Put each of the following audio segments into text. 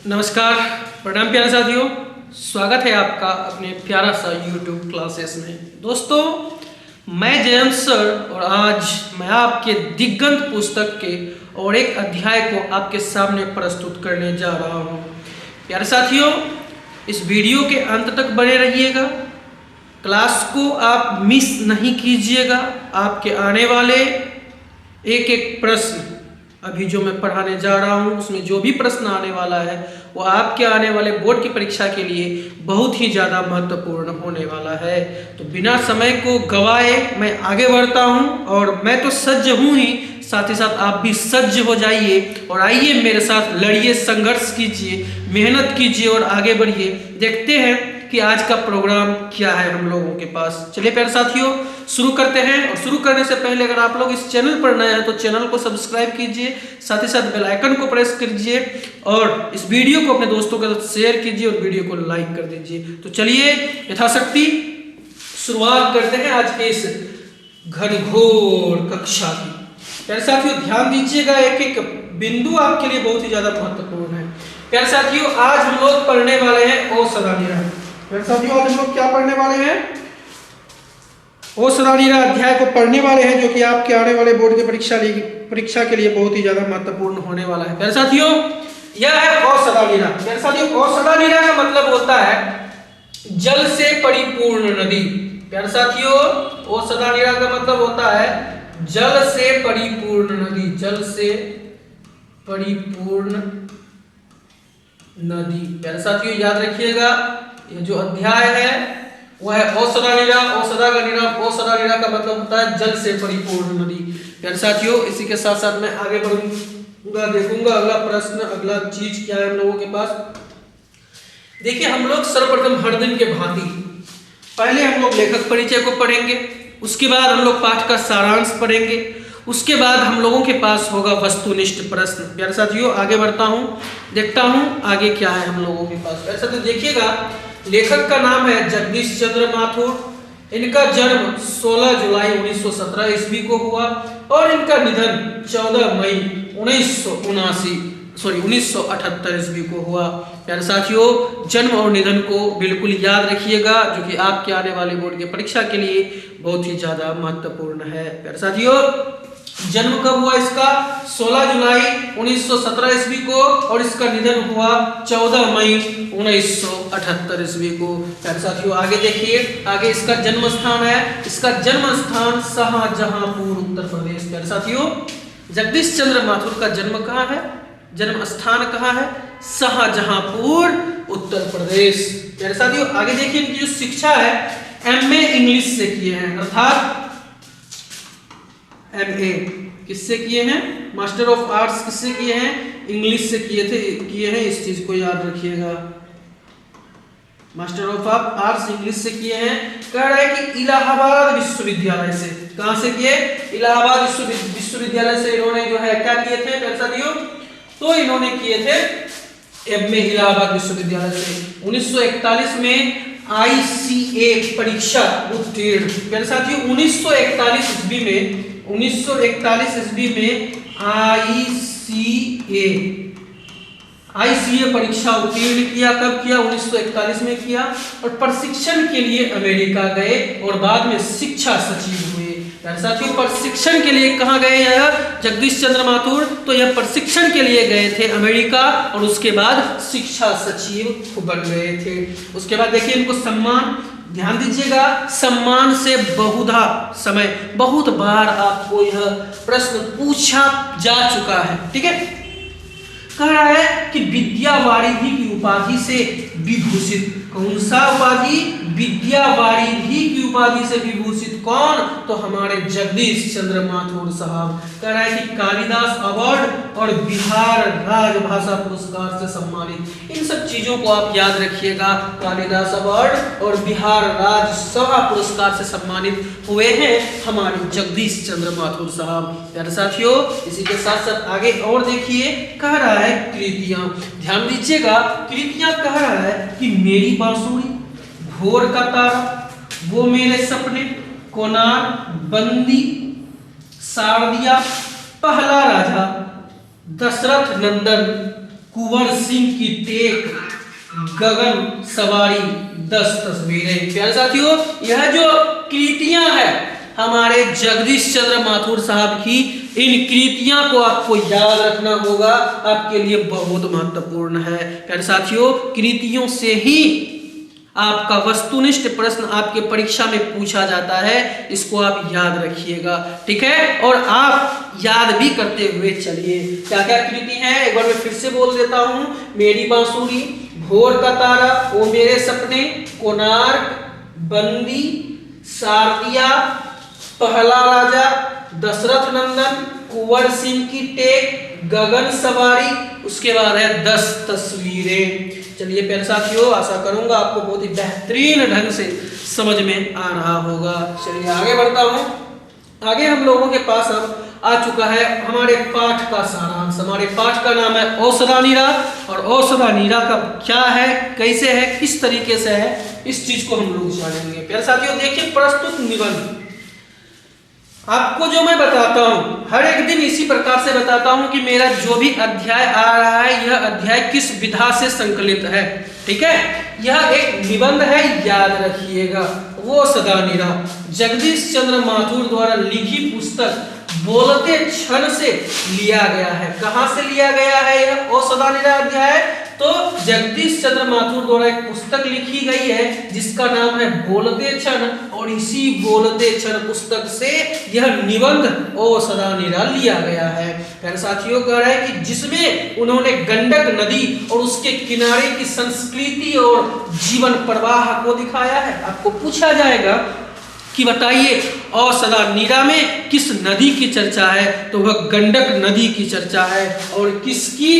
नमस्कार, प्रणाम प्यारे साथियों। स्वागत है आपका अपने प्यारा सा YouTube क्लासेस में। दोस्तों, मैं जयंत सर और आज मैं आपके दिगंत पुस्तक के और एक अध्याय को आपके सामने प्रस्तुत करने जा रहा हूँ। प्यारे साथियों, इस वीडियो के अंत तक बने रहिएगा। क्लास को आप मिस नहीं कीजिएगा। आपके आने वाले एक एक प्रश्न अभी जो मैं पढ़ाने जा रहा हूँ उसमें जो भी प्रश्न आने वाला है वो आपके आने वाले बोर्ड की परीक्षा के लिए बहुत ही ज़्यादा महत्वपूर्ण होने वाला है। तो बिना समय को गवाए मैं आगे बढ़ता हूँ और मैं तो सज्ज हूँ ही, साथ ही साथ आप भी सज्ज हो जाइए और आइए मेरे साथ लड़िए, संघर्ष कीजिए, मेहनत कीजिए और आगे बढ़िए। देखते हैं कि आज का प्रोग्राम क्या है हम लोगों के पास। चलिए प्यारे साथियों, शुरू करते हैं। और शुरू करने से पहले अगर आप लोग इस चैनल पर नए हैं तो चैनल को सब्सक्राइब कीजिए, साथ ही साथ बेल आइकन को प्रेस कीजिए और इस वीडियो को अपने दोस्तों के साथ शेयर कीजिए और वीडियो को लाइक कर दीजिए। तो चलिए यथाशक्ति शुरुआत करते हैं आज के इस घनघोर कक्षा की। प्यारे साथियों, ध्यान दीजिएगा, एक एक बिंदु आपके लिए बहुत ही ज्यादा महत्वपूर्ण है। प्यारे साथियों, आज हम लोग पढ़ने वाले हैं ओ सदा निरा। प्यारे साथियों, आज हम लोग क्या पढ़ने वाले हैं? ओ सदा निरा अध्याय को पढ़ने वाले हैं, जो कि आपके आने वाले बोर्ड की परीक्षा के लिए बहुत ही ज्यादा महत्वपूर्ण होने वाला है। प्यारे साथियों, यह है ओ सदा निरा। प्यारे साथियों, ओ सदा निरा का मतलब होता है जल से परिपूर्ण नदी। प्यारे साथियों, ओ सदा निरा का मतलब होता है जल से परिपूर्ण नदी। जल से परिपूर्ण नदी। प्यारे साथियों, याद रखिएगा, ये जो अध्याय है वह है ओ सदा निरा। ओ सदा का निरा, ओ सदा निरा का मतलब होता है जल से परिपूर्ण नदी। प्यारे साथियों, इसी के साथ साथ मैं आगे बढ़ूंगा, देखूंगा अगला प्रश्न, अगला चीज क्या है हम लोगों के पास। देखिए, हम लोग सर्वप्रथम हर दिन के भांति पहले हम लोग लेखक परिचय को पढ़ेंगे, उसके बाद हम लोग पाठ का सारांश पढ़ेंगे, उसके बाद हम लोगों के पास होगा वस्तुनिष्ठ प्रश्न। प्यारे साथियों, आगे बढ़ता हूं, देखता हूं आगे क्या है हम लोगों के पास। प्यारे साथियों, देखिएगा, लेखक का नाम है जगदीश चंद्र माथुर। इनका जन्म 16 जुलाई 1917 ईस्वी को हुआ और इनका निधन 14 मई 1978 ईस्वी को हुआ। प्यारे साथियों, जन्म और निधन को बिल्कुल याद रखिएगा, जो कि आपके आने वाले बोर्ड की परीक्षा के लिए बहुत ही ज्यादा महत्वपूर्ण है। प्यारे साथियों, जन्म कब हुआ इसका? 16 जुलाई 1917 ईस्वी को और इसका निधन हुआ 14 मई 1978 ईस्वी को। प्यारे साथियों, आगे देखिए, आगे इसका जन्म स्थान है। इसका जन्म स्थान शाहजहांपुर, उत्तर प्रदेश। प्यारे साथियों, जगदीश चंद्र माथुर का जन्म कहाँ है, जन्म स्थान कहाँ है? शाहजहांपुर, उत्तर प्रदेश। प्यारे साथियों, आगे देखिए, इनकी जो शिक्षा है MA इंग्लिश से किए हैं, अर्थात MA किससे किए हैं? मास्टर ऑफ आर्ट्स किससे किए हैं? इंग्लिश से किए हैं। इस चीज को याद रखिएगा, मास्टर ऑफ आर्ट्स इंग्लिश से किए हैं। कह रहा है कि इलाहाबाद विश्वविद्यालय से। कहां से किए? इलाहाबाद विश्वविद्यालय से इन्होंने जो है क्या किए थे प्यारे साथियों? तो इन्होंने किए थे MA इलाहाबाद विश्वविद्यालय से। 1941 में ICA परीक्षा उत्तीर्ण। प्यारे साथियों, 1941 ईस्वी में ICA परीक्षा उत्तीर्ण किया। कब किया? 1941 में किया और प्रशिक्षण के लिए अमेरिका गए और बाद में शिक्षा सचिव हुए। प्यारे साथियों, प्रशिक्षण के लिए कहाँ गए यह जगदीश चंद्र माथुर? तो यह प्रशिक्षण के लिए गए थे अमेरिका और उसके बाद शिक्षा सचिव बन गए थे। उसके बाद देखिए, इनको सम्मान, ध्यान दीजिएगा, सम्मान से बहुधा समय, बहुत बार आपको यह प्रश्न पूछा जा चुका है। ठीक है, कह रहा है कि विद्या वारिधि की उपाधि से विभूषित। कौन सा उपाधि? विद्या वारिधि की उपाधि से विभूषित। कौन? तो हमारे जगदीश चंद्र माथुर साहब। कह रहा है कि कालिदास अवार्ड और बिहार राज्य भाषा पुरस्कार से सम्मानित। इन सब चीजों को आप याद रखिएगा, कालिदास अवार्ड और बिहार राज्य सभा पुरस्कार से सम्मानित हुए हैं हमारे जगदीश चंद्र माथुर साहब। प्यारे साथियों, इसी के साथ साथ आगे और देखिए, कह रहा है कृतियां। ध्यान दीजिएगा, कृतियां कह रहा है कि मेरी बांसुरी, भोर का तारा, वो मेरे सपने, कोनार, बंदी, शारदिया, पहला राजा, दशरथ नंदन, कुंवर सिंह की टेक, गगन सवारी 10 तस्वीरें। प्यारे साथियों, यह जो कृतियां है हमारे जगदीश चंद्र माथुर साहब की, इन कृतियां को आपको याद रखना होगा, आपके लिए बहुत महत्वपूर्ण है। प्यारे साथियों, कृतियों से ही आपका वस्तुनिष्ठ प्रश्न आपके परीक्षा में पूछा जाता है, इसको आप याद रखिएगा, ठीक है। और आप याद भी करते हुए चलिए। क्या क्या कृति है एक बार मैं फिर से बोल देता हूं। मेरी बांसुरी, भोर का तारा, ओ मेरे सपने, कोणार्क, बंदी, शारदिया, पहला राजा, दशरथ नंदन, कुंवर सिंह की टेक, गगन सवारी, उसके बाद है 10 तस्वीरें। चलिए प्यारे साथियों, आशा करूंगा आपको बहुत ही बेहतरीन ढंग से समझ में आ रहा होगा। चलिए आगे बढ़ता हूं। आगे हम लोगों के पास अब आ चुका है हमारे पाठ का सारांश। हमारे पाठ का नाम है औसदा नीरा, और औसदा नीरा का क्या है, कैसे है, किस तरीके से है, इस चीज को हम लोग जानेंगे। प्यारे साथियों देखिए, प्रस्तुत निबंध आपको जो मैं बताता हूं हर एक दिन इसी प्रकार से बताता हूं कि मेरा जो भी अध्याय आ रहा है यह अध्याय किस विधा से संकलित है, ठीक है। यह एक निबंध है, याद रखिएगा। वो सदा नीरा जगदीश चंद्र माथुर द्वारा लिखी पुस्तक बोलते क्षण से लिया गया है। कहां से लिया गया है यह औसदा नीरा अध्याय? तो जगदीश चंद्र माथुर द्वारा एक पुस्तक लिखी गई है जिसका नाम है बोलते क्षण, और इसी बोलते क्षण पुस्तक से यह निबंध औसदा नीरा लिया गया है। प्यारे साथियों, कह रहा है कि जिसमें उन्होंने गंडक नदी और उसके किनारे की संस्कृति और जीवन प्रवाह को दिखाया है। आपको पूछा जाएगा कि बताइए औसदा नीरा में किस नदी की चर्चा है, तो वह गंडक नदी की चर्चा है। और किसकी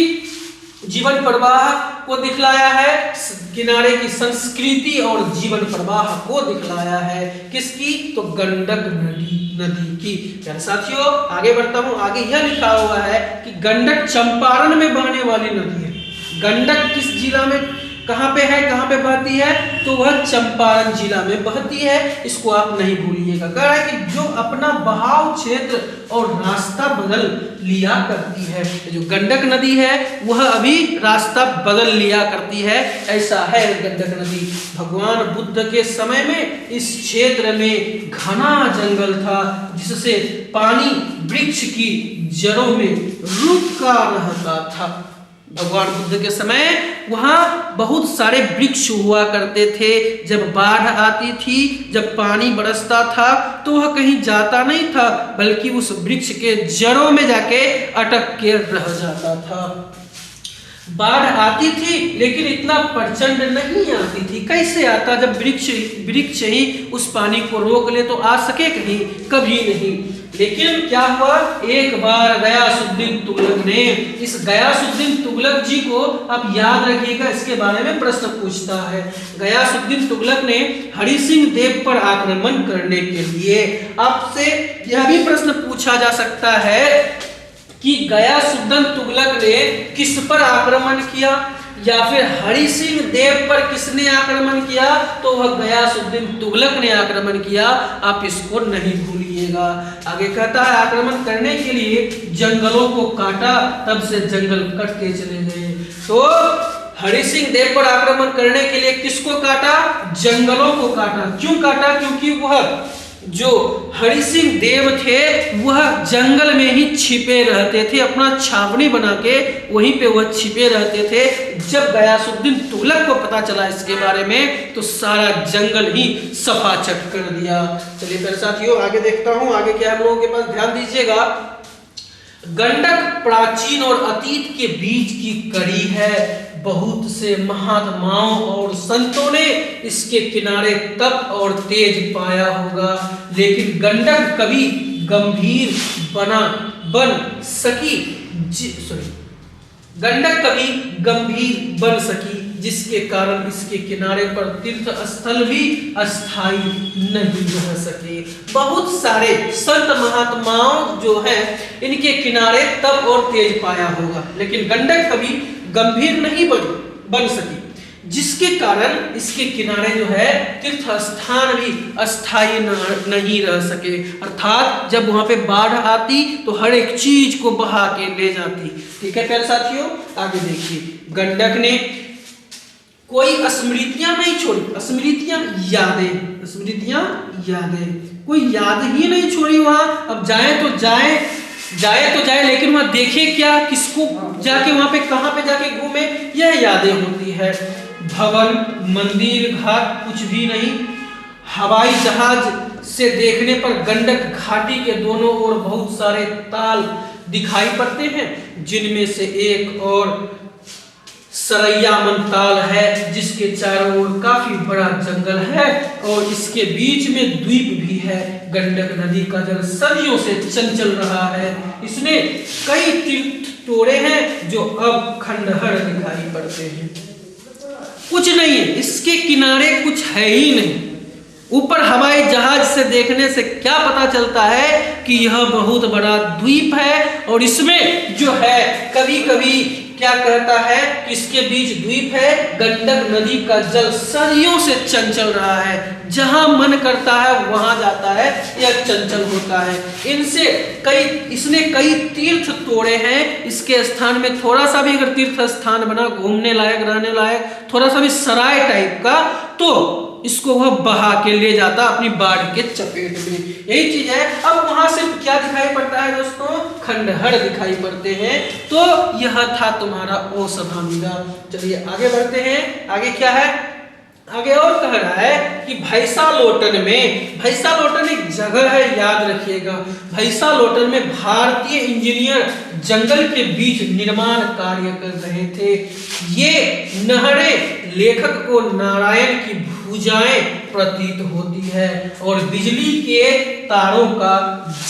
जीवन प्रवाह को दिखलाया है? किनारे की संस्कृति और जीवन प्रवाह को दिखलाया है। किसकी? तो गंडक नदी की। प्यारे साथियों आगे बढ़ता हूं। आगे यह लिखा हुआ है कि गंडक चंपारण में बहने वाली नदी है। गंडक किस जिला में, कहां पे है, कहां पे बहती है? तो वह चंपारण जिला में बहती है। इसको आप नहीं भूलिएगा। कह रहा है कि जो अपना बहाव क्षेत्र और रास्ता बदल लिया करती है, जो गंडक नदी है वह अभी रास्ता बदल लिया करती है, ऐसा है गंडक नदी। भगवान बुद्ध के समय में इस क्षेत्र में घना जंगल था, जिससे पानी वृक्ष की जड़ों में रुका रहता था। भगवान बुद्ध के समय वहां बहुत सारे वृक्ष हुआ करते थे। जब बाढ़ आती थी, जब पानी बरसता था, तो वह कहीं जाता नहीं था, बल्कि उस वृक्ष के जड़ों में जाके अटक के रह जाता था। बाढ़ आती थी लेकिन इतना प्रचंड नहीं आती थी। कैसे आता? जब वृक्ष ही उस पानी को रोक ले तो आ सके कहीं? कभी नहीं। लेकिन क्या हुआ, एक बार गयासुद्दीन तुगलक ने, इस गयासुद्दीन तुगलक जी को आप याद रखिएगा, इसके बारे में प्रश्न पूछता है। गयासुद्दीन तुगलक ने हरि सिंह देव पर आक्रमण करने के लिए, आपसे यह भी प्रश्न पूछा जा सकता है कि गयासुद्दीन तुगलक ने किस पर आक्रमण किया, या फिर हरि सिंह देव पर किसने आक्रमण किया? तो वह गयासुद्दीन तुगलक ने आक्रमण किया। आप इसको नहीं भूलिएगा। आगे कहता है आक्रमण करने के लिए जंगलों को काटा, तब से जंगल कटते चले गए। तो हरि सिंह देव पर आक्रमण करने के लिए किसको काटा? जंगलों को काटा। क्यों काटा? क्योंकि वह जो हरि सिंह देव थे वह जंगल में ही छिपे रहते थे, अपना छावनी बना के वहीं पे वह छिपे रहते थे। जब गयासुद्दीन तुगलक को पता चला इसके बारे में, तो सारा जंगल ही सफाचट कर दिया। चलिए मेरे साथियों आगे देखता हूं, आगे क्या हम लोगों के पास, ध्यान दीजिएगा। गंडक प्राचीन और अतीत के बीच की कड़ी है। बहुत से महात्माओं और संतों ने इसके किनारे तप और तेज पाया होगा, लेकिन गंडक कभी गंभीर बन सकी, जिसके कारण इसके किनारे पर तीर्थ स्थल भी अस्थायी नहीं रह सके। बहुत सारे संत महात्माओं जो हैं इनके किनारे तप और तेज पाया होगा, लेकिन गंडक कभी गंभीर नहीं बन सकी। जिसके कारण इसके किनारे जो है तीर्थ स्थान भी अस्थायी नहीं रह सके, अर्थात जब वहां पे बाढ़ आती तो हर एक चीज को बहा के ले जाती। ठीक है प्यारे साथियों, आगे देखिए, गंडक ने कोई स्मृतियां नहीं छोड़ी, स्मृतियां यादें, स्मृतियां यादें, कोई याद ही नहीं छोड़ी वहां। अब जाए तो जाए लेकिन वहां देखे क्या, किसको जाके वहां पे कहां पे जाके घूमे, यह यादें होती है। भवन, मंदिर, घाट कुछ भी नहीं। हवाई जहाज से देखने पर गंडक घाटी के दोनों ओर बहुत सारे ताल दिखाई पड़ते हैं, जिनमें से एक और सरैयामन ताल है, जिसके चारों ओर काफी बड़ा जंगल है और इसके बीच में द्वीप भी है। गंडक नदी का जल सदियों से चंचल रहा है। इसमें कई तीर्थ टोरे हैं जो अब खंडहर दिखाई पड़ते हैं। कुछ नहीं है, इसके किनारे कुछ है ही नहीं। ऊपर हवाई जहाज से देखने से क्या पता चलता है कि यह बहुत बड़ा द्वीप है और इसमें जो है कभी कभी क्या कहता है कि इसके बीच द्वीप है। गंडक नदी का जल सदियों से चंचल रहा है, जहां मन करता है वहां जाता है, यह चंचल होता है। इसने कई तीर्थ तोड़े हैं। इसके स्थान में थोड़ा सा भी अगर तीर्थ स्थान बना, घूमने लायक, रहने लायक, थोड़ा सा भी सराय टाइप का, तो इसको वह बहा के ले जाता अपनी बाढ़ के चपेट में। यही चीज है। अब वहां से क्या दिखाई पड़ता है दोस्तों, खंडहर दिखाई पड़ते हैं। तो यह था तुम्हारा ओसभामीरा। चलिए आगे बढ़ते हैं। आगे क्या है, आगे और कह रहा है कि भैंसालोटन में, भैंसालोटन एक जगह है, याद रखिएगा। भैंसालोटन में भारतीय इंजीनियर जंगल के बीच निर्माण कार्य कर रहे थे। ये नहरें लेखक को नारायण की भुजाएं प्रतीत होती है और बिजली के तारों का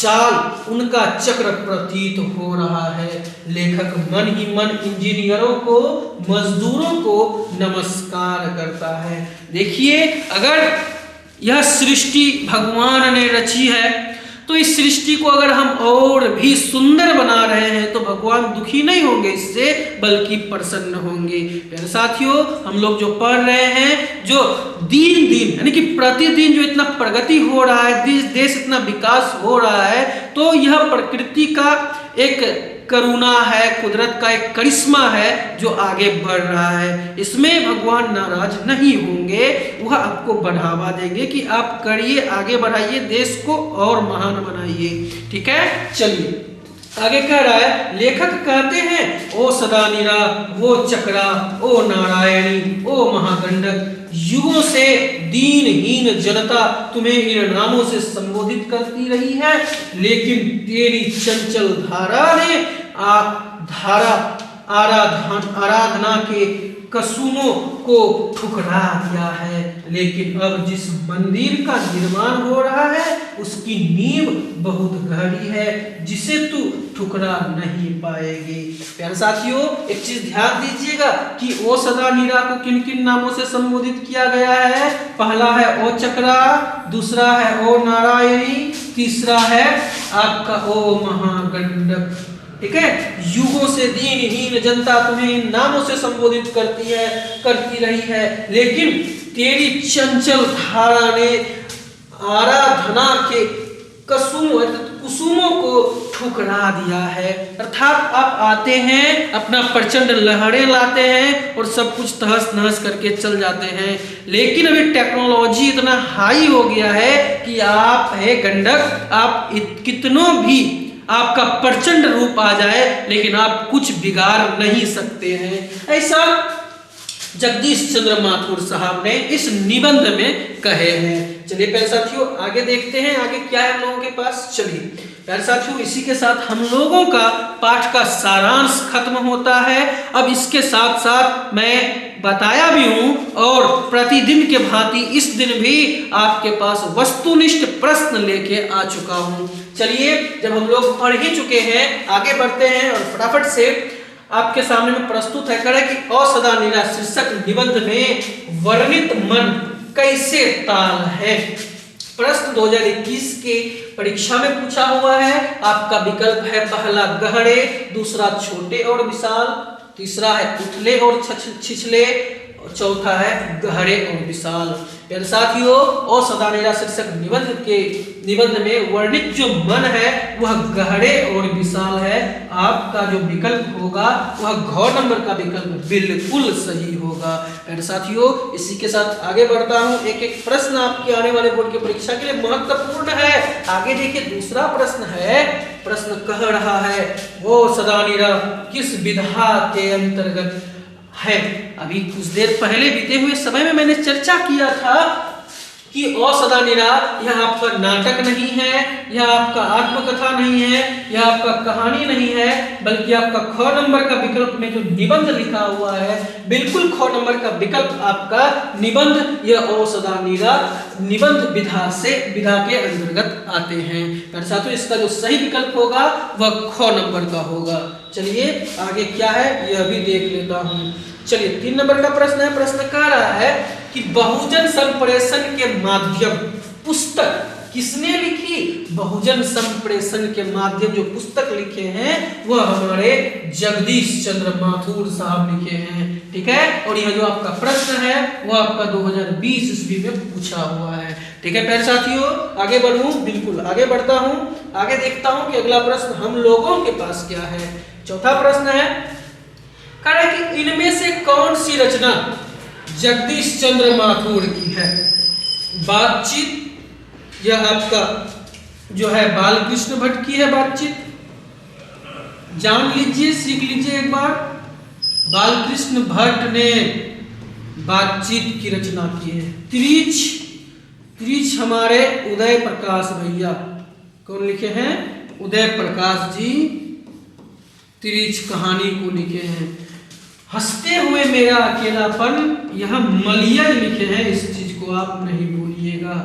जाल उनका चक्र प्रतीत हो रहा है। लेखक मन ही मन इंजीनियरों को, मजदूरों को नमस्कार करता है। देखिए, अगर यह सृष्टि भगवान ने रची है तो इस सृष्टि को अगर हम और भी सुंदर बना रहे हैं तो भगवान दुखी नहीं होंगे इससे, बल्कि प्रसन्न होंगे। प्यारे साथियों, हम लोग जो पढ़ रहे हैं, जो दिन दिन यानी कि प्रतिदिन जो इतना प्रगति हो रहा है, देश इतना विकास हो रहा है, तो यह प्रकृति का एक करुणा है, कुदरत का एक करिश्मा है जो आगे बढ़ रहा है। इसमें भगवान नाराज नहीं होंगे, वह आपको बढ़ावा देंगे कि आप करिए, आगे बढ़ाइए, देश को और महान बनाइए। ठीक है, चलिए आगे कह रहा है, लेखक कहते हैं, ओ सदानीरा, वो चक्रा, ओ नारायणी, ओ महागंडक, युगों से दीनहीन जनता तुम्हें इन नामों से संबोधित करती रही है, लेकिन तेरी चंचल धारा ने आराधना के कसूनों को ठुकरा दिया है। लेकिन अब जिस मंदिर का निर्माण हो रहा है उसकी नींव बहुत गहरी है, जिसे तू ठुकरा नहीं पाएगी। प्यारे साथियों, एक चीज ध्यान दीजिएगा कि ओ सदानीरा को किन किन नामों से संबोधित किया गया है। पहला है ओ चक्रा, दूसरा है ओ नारायणी, तीसरा है आपका ओ महागंडक। ठीक है, युगों से दीनहीन जनता तुम्हें इन नामों से संबोधित करती रही है, लेकिन तेरी चंचल धारा ने आराधना के कुसुमों को ठुकरा दिया है। अर्थात आप आते हैं, अपना प्रचंड लहरें लाते हैं और सब कुछ तहस नहस करके चल जाते हैं, लेकिन अभी टेक्नोलॉजी इतना हाई हो गया है कि आप है गंडक, आप कितनों भी आपका प्रचंड रूप आ जाए लेकिन आप कुछ बिगाड़ नहीं सकते हैं। ऐसा जगदीश चंद्र माथुर साहब ने इस निबंध में कहे हैं। चलिए प्यारे साथियों, आगे देखते हैं, आगे क्या है हम लोगों के पास। चलिए प्यारे साथियों, इसी के साथ हम लोगों का पाठ का सारांश खत्म होता है। अब इसके साथ साथ मैं बताया भी हूं और प्रतिदिन के भांति इस दिन भी आपके पास वस्तुनिष्ठ प्रश्न लेके आ चुका हूं। चलिए, जब हम लोग पढ़ ही चुके हैं, आगे बढ़ते हैं और फटाफट से आपके सामने में प्रस्तुत है करें कि असदानीरा शीर्षक निबंध में वर्णित मन कैसे ताल है। प्रश्न 2021 के परीक्षा में पूछा हुआ है। आपका विकल्प है पहला गहरे, दूसरा छोटे और विशाल, तीसरा है उथले और छिछले और चौथा है गहरे और विशाल। प्यारे साथियों, असदानीरा शीर्षक निबंध में वर्णित जो मन है वह गहरे और विशाल है। आपका जो विकल्प होगा वह घ नंबर का विकल्प बिल्कुल सही होगा। प्यारे साथियों, इसी के साथ आगे बढ़ता हूँ। एक एक प्रश्न आपके आने वाले बोर्ड की परीक्षा के लिए महत्वपूर्ण है। आगे देखिए, दूसरा प्रश्न है। प्रश्न कह रहा है वो सदानीरा किस विधा के अंतर्गत है। अभी कुछ देर पहले बीते हुए समय में मैंने चर्चा किया था कि असदानीरा यह आपका नाटक नहीं है, यह आपका आत्मकथा नहीं है, यह आपका कहानी नहीं है, बल्कि आपका ख नंबर का विकल्प में जो निबंध लिखा हुआ है, बिल्कुल ख नंबर का विकल्प आपका निबंध, यह असदानीरा निबंध विधा के अंतर्गत आते हैं। पर साथियों, इसका जो सही विकल्प होगा वह ख नंबर का होगा। चलिए आगे क्या है यह भी देख लेता हूँ। चलिए 3 नंबर का प्रश्न है। प्रश्न कह रहा है कि बहुजन संप्रेषण के माध्यम पुस्तक किसने लिखी। बहुजन संप्रेषण के माध्यम जो पुस्तक लिखे हैं वह हमारे जगदीश चंद्र माथुर साहब लिखे हैं। ठीक है, और यह जो आपका प्रश्न है वह आपका 2020 ईस्वी में पूछा हुआ है। ठीक है प्यारे साथियों, आगे बढ़ूं, बिल्कुल आगे बढ़ता हूं। आगे देखता हूं कि अगला प्रश्न हम लोगों के पास क्या है। चौथा प्रश्न है, कह रहा है कि इनमें से कौन सी रचना जगदीश चंद्र माथुर की है। बातचीत, यह आपका जो है बालकृष्ण भट्ट की है बातचीत। जान लीजिए, सीख लीजिए एक बार। बालकृष्ण भट्ट ने बातचीत की रचना की है। त्रिच हमारे उदय प्रकाश भैया, कौन लिखे हैं, उदय प्रकाश जी त्रिच कहानी को लिखे हैं। हंसते हुए मेरा अकेलापन, यह मलियर लिखे हैं, इस चीज को आप नहीं भूलिएगा।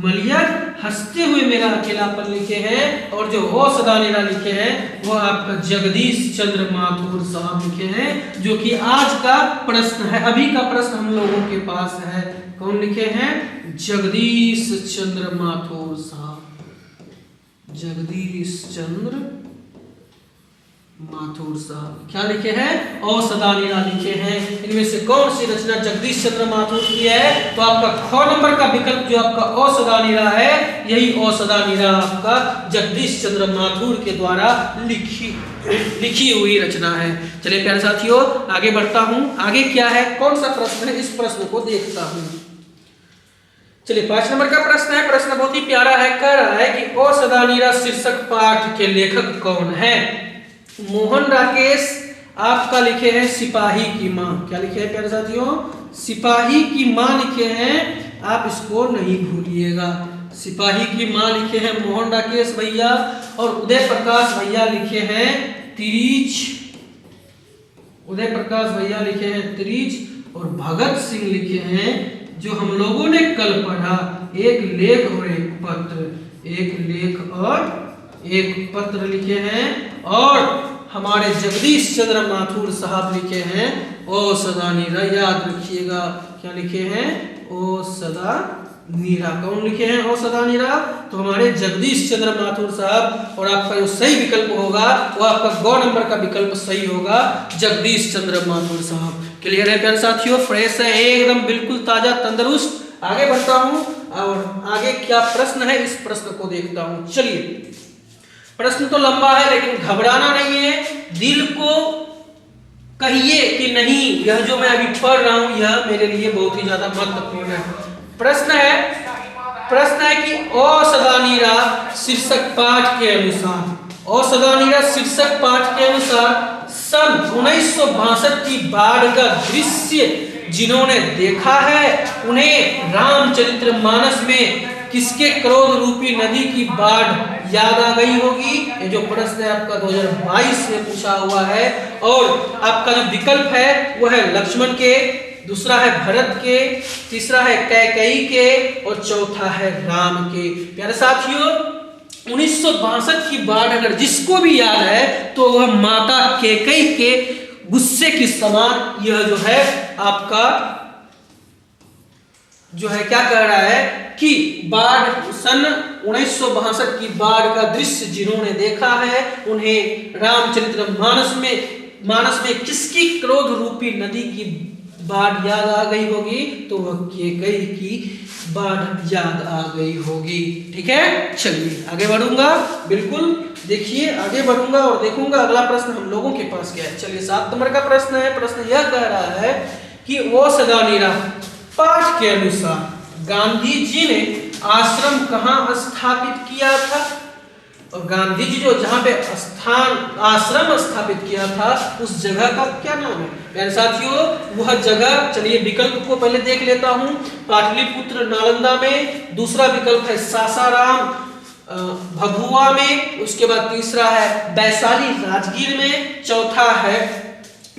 मलियर हंसते हुए मेरा अकेलापन लिखे हैं, और जो असदानीरा लिखे हैं वो आपका जगदीश चंद्र माथुर साहब लिखे हैं, जो कि आज का प्रश्न है, अभी का प्रश्न हम लोगों के पास है। कौन लिखे हैं, जगदीश चंद्र माथुर साहब। जगदीश चंद्र माथुर साहब क्या लिखे हैं, असदानीरा लिखे हैं। इनमें से कौन सी रचना जगदीश चंद्र माथुर की है, तो आपका ख नंबर का विकल्प जो आपका असदानीरा है, यही असदानीरा आपका जगदीश चंद्र माथुर के द्वारा लिखी हुई रचना है। चलिए प्यारे साथियों, आगे बढ़ता हूं। आगे क्या है, कौन सा प्रश्न है, इस प्रश्न को देखता हूं। चलिए 5 नंबर का प्रश्न है। प्रश्न बहुत ही प्यारा है। कह रहा है कि असदानीरा शीर्षक पाठ के लेखक कौन है। मोहन राकेश आपका लिखे हैं सिपाही की मां। क्या लिखे हैं प्यारे साथियों, सिपाही की मां लिखे हैं, आप इसको नहीं भूलिएगा। सिपाही की मां लिखे हैं मोहन राकेश भैया, और उदय प्रकाश भैया लिखे हैं त्रिच। उदय प्रकाश भैया लिखे हैं त्रिच, और भगत सिंह लिखे हैं, जो हम लोगों ने कल पढ़ा, एक लेख और एक पत्र। एक लेख और एक पत्र लिखे हैं, और हमारे जगदीश चंद्र माथुर साहब लिखे हैं असदानीरा। याद रखिएगा क्या लिखे हैं, असदानीरा। कौन लिखे हैं असदानीरा, तो हमारे जगदीश चंद्र माथुर साहब। और आपका जो सही विकल्प होगा वो आपका ग नंबर का विकल्प सही होगा, जगदीश चंद्र माथुर साहब। क्लियर है प्यारे साथियों, फ्रेश है एकदम, बिल्कुल ताजा तंदुरुस्त। आगे बढ़ता हूं, और आगे क्या प्रश्न है इस प्रश्न को देखता हूं। चलिए, प्रश्न तो लंबा है लेकिन घबराना नहीं है, दिल को कहिए कि नहीं, यह जो मैं अभी पढ़ रहा हूं यह मेरे लिए बहुत ही ज्यादा महत्वपूर्ण है। प्रश्न है कि असदानीरा शीर्षक पाठ के अनुसार, असदानीरा शीर्षक पाठ के अनुसार सन 1962 की बाढ़ का दृश्य जिन्होंने देखा है, उन्हें रामचरितमानस में किसके क्रोध रूपी नदी की बाढ़ याद आ गई होगी। ये जो प्रश्न है आपका 2022 में पूछा हुआ है, और आपका जो विकल्प है वो है लक्ष्मण के, दूसरा है भरत के, तीसरा है कैकेयी के, और चौथा है राम के। प्यारे साथियों, 1962 की बाढ़ अगर जिसको भी याद है तो वह माता कैकेयी के गुस्से की समान यह जो है आपका जो है क्या कह रहा है कि बाढ़, सन 1962 की बाढ़ का दृश्य जिन्होंने देखा है, उन्हें रामचरितमानस में किसकी क्रोध रूपी नदी की बाढ़ याद आ गई होगी तो वह कैकई की बाढ़ याद आ गई होगी। ठीक है, चलिए आगे बढ़ूंगा। बिल्कुल देखिए आगे बढ़ूंगा और देखूंगा अगला प्रश्न हम लोगों के पास क्या है। चलिए 7 नंबर का प्रश्न है। प्रश्न यह कह रहा है कि ओ सदा नीरा पाठ के अनुसार गांधी जी ने आश्रम कहाँ स्थापित किया था। और गांधी जी जो जहां पे आश्रम स्थापित किया था उस जगह का क्या नाम है मेरे साथियों? वह जगह, चलिए विकल्प को पहले देख लेता हूं। पाटलिपुत्र नालंदा में, दूसरा विकल्प है सासाराम भभुआ में, उसके बाद तीसरा है वैशाली राजगीर में, चौथा है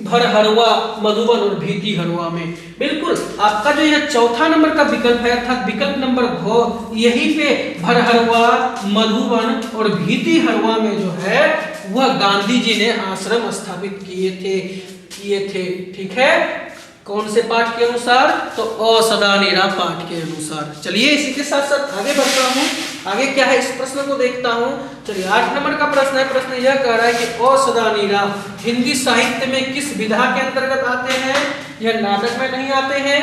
भरहरवा मधुबन और भीतिहरवा में। बिल्कुल आपका जो यह चौथा नंबर का विकल्प है अर्थात विकल्प नंबर घ, यहीं पे भरहरवा मधुबन और भीतिहरवा में जो है वह गांधी जी ने आश्रम स्थापित किए थे। ठीक है, कौन से पाठ के अनुसार? तो अ सदा नीरा पाठ के अनुसार। चलिए इसी के साथ साथ आगे बढ़ता हूँ। आगे क्या है इस प्रश्न को देखता हूँ। चलिए 8 नंबर का प्रश्न है। प्रश्न यह कह रहा है कि अ सदा नीरा हिंदी साहित्य में किस विधा के अंतर्गत आते हैं? यह नाटक में नहीं आते हैं,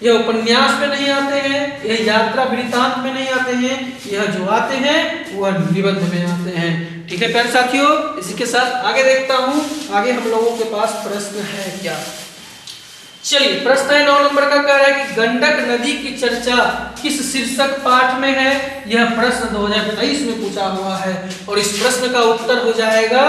यह उपन्यास में नहीं आते हैं, यह यात्रा वृत्तांत में नहीं आते हैं, यह जो आते हैं वह निबंध में आते हैं। ठीक है प्यारे साथियों, इसी के साथ आगे देखता हूँ। आगे हम लोगों के पास प्रश्न है क्या। चलिए प्रश्न है 9 नंबर का कह रहा है कि गंडक नदी की चर्चा किस शीर्षक पाठ में है। यह प्रश्न 2023 में पूछा हुआ है और इस प्रश्न का उत्तर हो जाएगा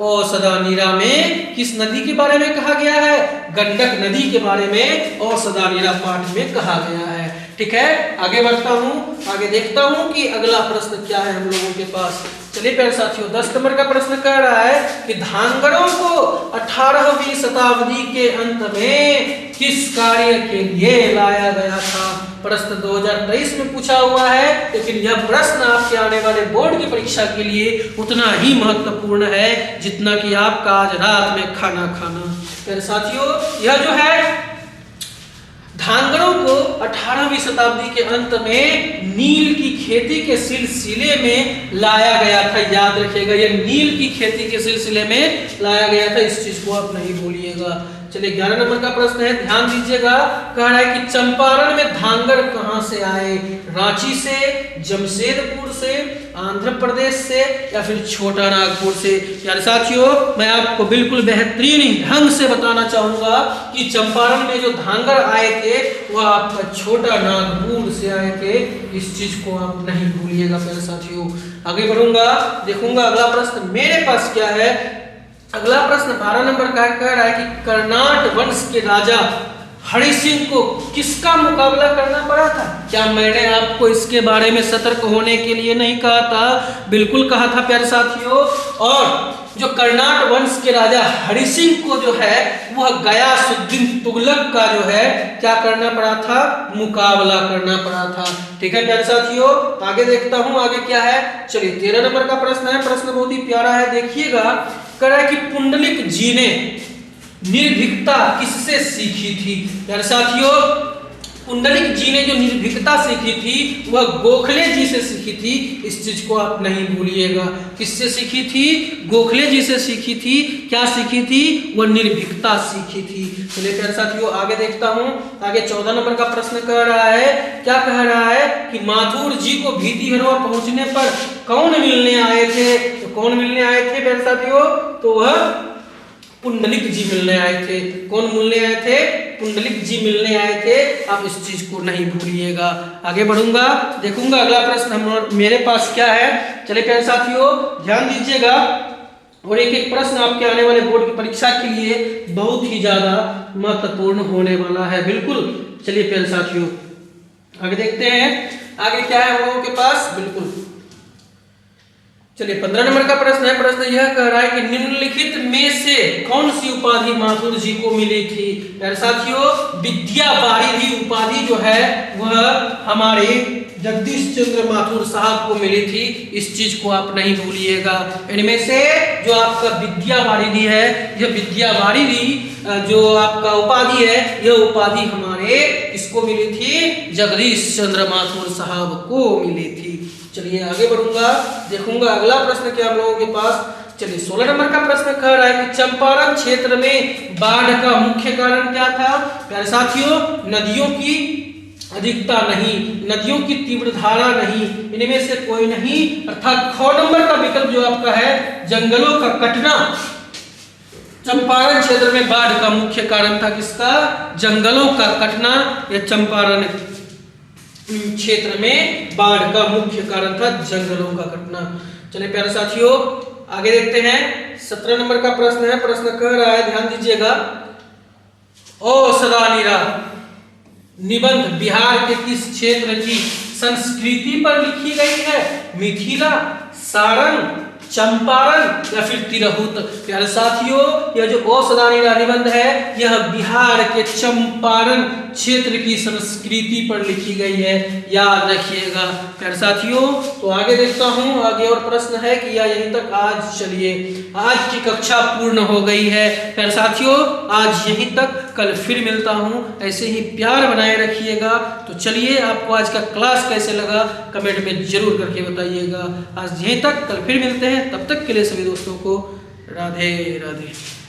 ओ सदा नीरा में किस नदी के बारे में कहा गया है? गंडक नदी के बारे में ओ सदा नीरा पाठ में कहा गया है। ठीक है, आगे बढ़ता हूँ। आगे देखता हूँ कि अगला प्रश्न क्या है हम लोगों के पास। चलिए प्यारे साथियों 10 नंबर का प्रश्न कह रहा है कि धांगरों को 18वीं शताब्दी के अंत में किस कार्य के लिए लाया गया था। प्रश्न 2023 में पूछा हुआ है, लेकिन यह प्रश्न आपके आने वाले बोर्ड की परीक्षा के लिए उतना ही महत्वपूर्ण है जितना कि आपका आज रात में खाना खाना। प्यारे साथियों यह जो है धांगरों को 18वीं शताब्दी के अंत में नील की खेती के सिलसिले में लाया गया था। याद रखिएगा यह नील की खेती के सिलसिले में लाया गया था, इस चीज को आप नहीं भूलिएगा। चलिए 11 नंबर का प्रश्न है, ध्यान दीजिएगा। कह रहा है कि चंपारण में धांगर कहां से आए? रांची से, जमशेदपुर से, आंध्र प्रदेश से या फिर छोटा नागपुर से। यार साथियों मैं आपको बिल्कुल बेहतरीन ढंग से बताना चाहूंगा कि चंपारण में जो धांगर आए थे वह आपका छोटा नागपुर से आए थे, इस चीज को आप नहीं भूलिएगा मेरे साथियों। आगे बढ़ूंगा, देखूंगा अगला प्रश्न मेरे पास क्या है। अगला प्रश्न 12 नंबर का कह रहा है कि कर्नाट वंश के राजा हरि सिंह को किसका मुकाबला करना पड़ा था। क्या मैंने आपको इसके बारे में सतर्क होने के लिए नहीं कहा था? बिल्कुल कहा था प्यारे साथियों। और जो कर्नाट वंश के राजा हरि सिंह को जो है वह गयासुद्दीन तुगलक का जो है क्या करना पड़ा था? मुकाबला करना पड़ा था। ठीक है प्यारे साथियों, आगे देखता हूं आगे क्या है। चलिए 13 नंबर का प्रश्न है। प्रश्न बहुत ही प्यारा है, देखिएगा। कह रहा है कि पुंडलिक जी ने निर्भीकता किससे सीखी थी। प्यारे साथियों पुंडलिक जी ने जो निर्भीकता सीखी थी वह गोखले जी से सीखी थी, इस चीज को आप नहीं भूलिएगा। किससे सीखी थी? गोखले जी से सीखी थी। क्या सीखी थी? वह निर्भीकता सीखी थी। चलिए प्यारे साथियों आगे देखता हूं। आगे 14 नंबर का प्रश्न कह रहा है, क्या कह रहा है कि माथुर जी को भीतिहरवा पहुंचने पर कौन मिलने आए थे? तो कौन मिलने आए थे प्यारे साथियों? तो वह पुंडलिक जी मिलने आए थे। कौन मिलने आए थे? पुंडलिक जी मिलने आए थे। आप इस चीज को नहीं भूलिएगा। आगे बढ़ूंगा, देखूंगा अगला प्रश्न मेरे पास क्या है। चलिए प्यारे साथियों ध्यान दीजिएगा और एक एक प्रश्न आपके आने वाले बोर्ड की परीक्षा के लिए बहुत ही ज्यादा महत्वपूर्ण होने वाला है। बिल्कुल चलिए प्यारे साथियों आगे देखते हैं। आगे क्या है हम लोगों के पास। बिल्कुल चलिए 15 नंबर का प्रश्न है। प्रश्न यह कह रहा है कि निम्नलिखित में से कौन सी उपाधि माथुर जी को मिली थी। प्यारे साथियों विद्या वारिधि उपाधि जो है वह हमारे जगदीश चंद्र माथुर साहब को मिली थी, इस चीज को आप नहीं भूलिएगा। इनमें से जो आपका विद्या वारिधि है, यह विद्या वारिधि जो आपका उपाधि है यह उपाधि हमारे इसको मिली थी? जगदीश चंद्र माथुर साहब को मिली थी। चलिए आगे बढ़ूंगा, देखूंगा अगला प्रश्न क्या हम लोगों के पास। चलिए 16 नंबर का प्रश्न कह रहा है कि चंपारण क्षेत्र में बाढ़ का मुख्य कारण क्या था? प्यारे साथियों, नदियों की अधिकता नहीं, नदियों की तीव्र धारा नहीं, इनमें से कोई नहीं, अर्थात ख नंबर का विकल्प जो आपका है जंगलों का कटना। चंपारण क्षेत्र में बाढ़ का मुख्य कारण था किसका? जंगलों का कटना। यह चंपारण क्षेत्र में बाढ़ का मुख्य कारण था जंगलों का कटना। चलिए प्यारे साथियों आगे देखते हैं। 17 नंबर का प्रश्न है। प्रश्न कह रहा है, ध्यान दीजिएगा, ओ सदानीरा निबंध बिहार के किस क्षेत्र की संस्कृति पर लिखी गई है? मिथिला, सारण, चंपारण या फिर तिरहुत? प्यारे साथियों यह जो औषधानीरा निबंध है यह बिहार के चंपारण क्षेत्र की संस्कृति पर लिखी गई है, याद रखिएगा प्यारे साथियों। तो आगे देखता हूं, आगे और प्रश्न है कि या यहीं तक आज। चलिए आज की कक्षा पूर्ण हो गई है प्यारे साथियों, आज यहीं तक, कल फिर मिलता हूं। ऐसे ही प्यार बनाए रखिएगा। तो चलिए आपको आज का क्लास कैसे लगा कमेंट में जरूर करके बताइएगा। आज यहीं तक, कल फिर मिलते हैं। तब तक के लिए सभी दोस्तों को राधे राधे।